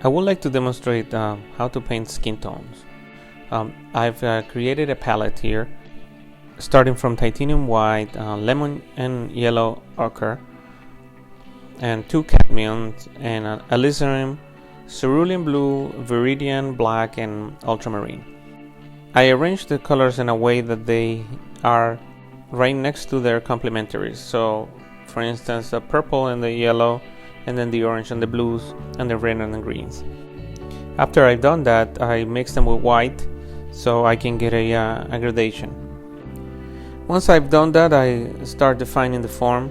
I would like to demonstrate how to paint skin tones. I've created a palette here starting from titanium white, lemon and yellow ochre, and 2 cadmiums, and Alizarin, cerulean blue, Viridian black, and ultramarine. I arranged the colors in a way that they are right next to their complementaries. So for instance, the purple and the yellow, and then the orange and the blues, and the red and the greens. After I've done that, I mix them with white so I can get a gradation. Once I've done that, I start defining the form,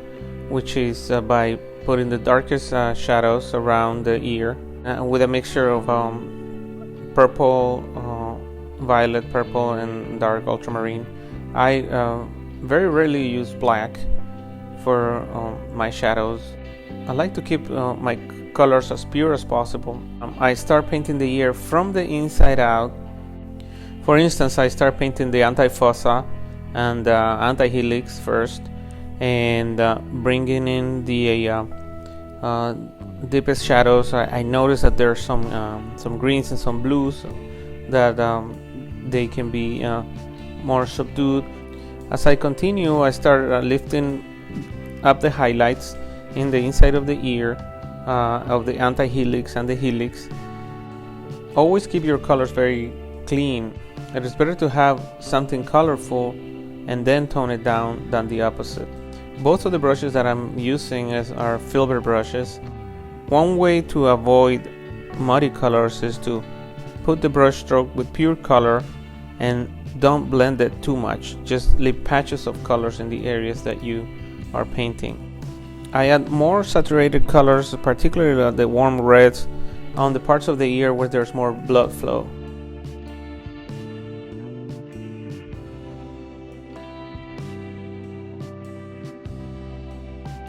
which is by putting the darkest shadows around the ear with a mixture of purple, violet, purple, and dark ultramarine. I very rarely use black for my shadows. I like to keep my colors as pure as possible. I start painting the ear from the inside out. For instance, I start painting the anti-fossa and anti-helix first, and bringing in the deepest shadows. I notice that there are some greens and some blues that they can be more subdued. As I continue, I start lifting up the highlights in the inside of the ear of the anti-helix and the helix. Always keep your colors very clean. It is better to have something colorful and then tone it down than the opposite. Both of the brushes that I'm using are Filbert brushes. One way to avoid muddy colors is to put the brush stroke with pure color and don't blend it too much. Just leave patches of colors in the areas that you are painting. I add more saturated colors, particularly the warm reds, on the parts of the ear where there's more blood flow.